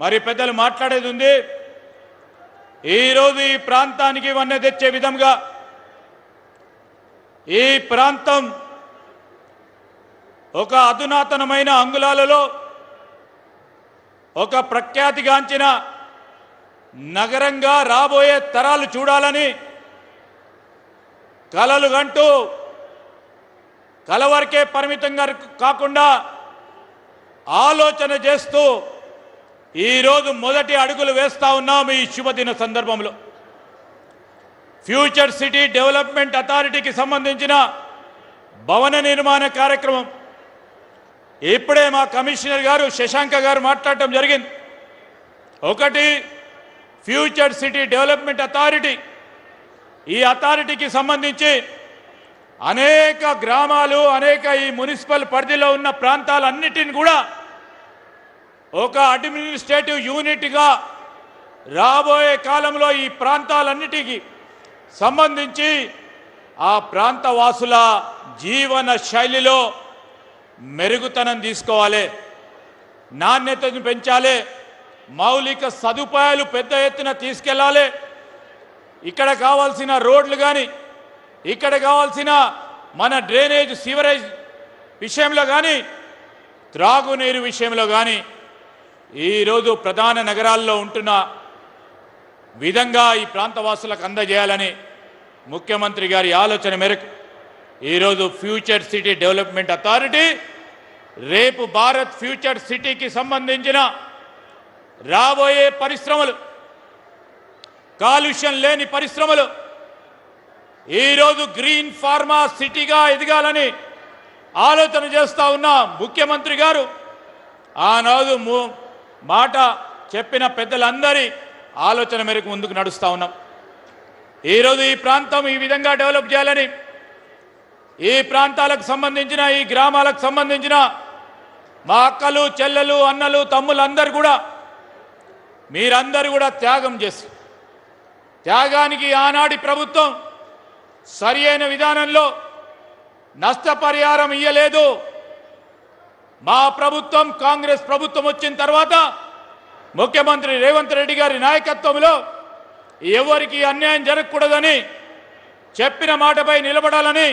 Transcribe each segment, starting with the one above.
మరి పెద్దలు మాట్లాడేది ఉంది. ఈరోజు ఈ ప్రాంతానికి వన్నె తెచ్చే విధంగా ఈ ప్రాంతం ఒక అధునాతనమైన అంగుళాలలో ఒక ప్రఖ్యాతిగాంచిన నగరంగా రాబోయే తరాలు చూడాలని కలలు గంటూ కలవరకే పరిమితంగా కాకుండా ఆలోచన చేస్తూ ఈరోజు మొదటి అడుగులు వేస్తా ఉన్నాం. ఈ శుభదిన సందర్భంలో ఫ్యూచర్ సిటీ డెవలప్మెంట్ అథారిటీకి సంబంధించిన భవన నిర్మాణ కార్యక్రమం ఇప్పుడే మా కమిషనర్ గారు శశాంక గారు మాట్లాడటం జరిగింది. ఒకటి ఫ్యూచర్ సిటీ డెవలప్మెంట్ అథారిటీ. ఈ అథారిటీకి సంబంధించి అనేక గ్రామాలు అనేక ఈ మున్సిపల్ పరిధిలో ఉన్న ప్రాంతాలన్నిటిని కూడా ఒక అడ్మినిస్ట్రేటివ్ యూనిట్గా రాబోయే కాలంలో ఈ ప్రాంతాలన్నిటికీ సంబంధించి ఆ ప్రాంత వాసుల జీవన శైలిలో మెరుగుతనం తీసుకోవాలి, నాణ్యతను పెంచాలి, మౌలిక సదుపాయాలు పెద్ద ఎత్తున తీసుకెళ్ళాలి. ఇక్కడ కావాల్సిన రోడ్లు కానీ ఇక్కడ కావాల్సిన మన డ్రైనేజ్ సీవరేజ్ విషయంలో కానీ త్రాగునీరు విషయంలో కానీ ఈరోజు ప్రధాన నగరాల్లో ఉంటున్న విధంగా ఈ ప్రాంతవాసులకు అందజేయాలని ముఖ్యమంత్రి గారి ఆలోచన మేరకు ఈరోజు ఫ్యూచర్ సిటీ డెవలప్మెంట్ అథారిటీ రేపు భారత్ ఫ్యూచర్ సిటీకి సంబంధించిన రాబోయే పరిశ్రమలు, కాలుష్యం లేని పరిశ్రమలు, ఈరోజు గ్రీన్ ఫార్మా సిటీగా ఎదగాలని ఆలోచన చేస్తూ ఉన్న ముఖ్యమంత్రి గారు ఆనాడు మాట చెప్పిన పెద్దలందరి ఆలోచన మేరకు ముందుకు నడుస్తూ ఉన్నాం. ఈరోజు ఈ ప్రాంతం ఈ విధంగా డెవలప్ చేయాలని ఈ ప్రాంతాలకు సంబంధించిన ఈ గ్రామాలకు సంబంధించిన మా అక్కలు చెల్లెలు అన్నలు తమ్ములందరూ కూడా మీరందరూ కూడా త్యాగం చేసి త్యాగానికి ఆనాటి ప్రభుత్వం సరి అయిన విధానంలో నష్టపరిహారం ఇయ్యలేదు. మా ప్రభుత్వం కాంగ్రెస్ ప్రభుత్వం వచ్చిన తర్వాత ముఖ్యమంత్రి రేవంత్ రెడ్డి గారి నాయకత్వంలో ఎవరికి అన్యాయం జరగకూడదని చెప్పిన మాటపై నిలబడాలని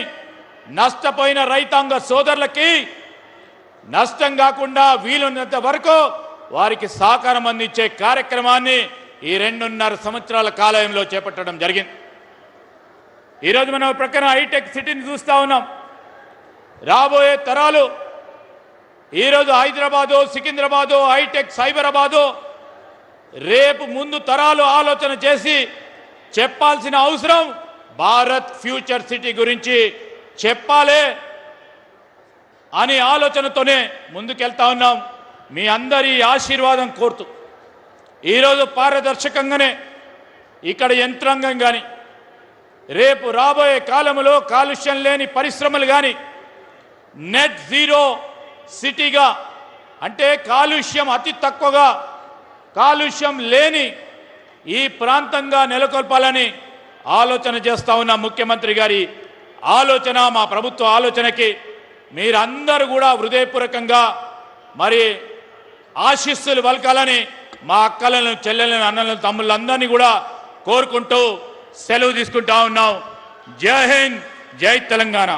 నష్టపోయిన రైతాంగ సోదరులకి నష్టం కాకుండా వీలున్నంత వరకు వారికి సహకారం అందించే కార్యక్రమాన్ని ఈ 2.5 సంవత్సరాల కాలంలో చేపట్టడం జరిగింది. ఈరోజు మనం ప్రక్కన హైటెక్ సిటీని చూస్తూ ఉన్నాం. రాబోయే తరాలు ఈరోజు హైదరాబాదు, సికింద్రాబాదు, హైటెక్ సైబరాబాదు రేపు ముందు తరాలు ఆలోచన చేసి చెప్పాల్సిన అవసరం భారత్ ఫ్యూచర్ సిటీ గురించి చెప్పాలి అని ఆలోచనతోనే ముందుకెళ్తా ఉన్నాం. మీ అందరి ఆశీర్వాదం కోరుతూ ఈరోజు పారదర్శకంగానే ఇక్కడ యంత్రాంగం కానీ రేపు రాబోయే కాలంలో కాలుష్యం లేని పరిశ్రమలు కానీ నెట్ జీరో సిటీగా అంటే కాలుష్యం అతి తక్కువగా కాలుష్యం లేని ఈ ప్రాంతంగా నెలకొల్పాలని ఆలోచన చేస్తూ ఉన్న ముఖ్యమంత్రి గారి ఆలోచన మా ప్రభుత్వ ఆలోచనకి మీరందరూ కూడా హృదయపూర్వకంగా మరి ఆశీస్సులు పలకాలని మా అక్కలను చెల్లెలను అన్నలను తమ్ముళ్ళందరినీ కూడా కోరుకుంటూ సెలవు తీసుకుంటా ఉన్నాం. జై హింద్, జై తెలంగాణ.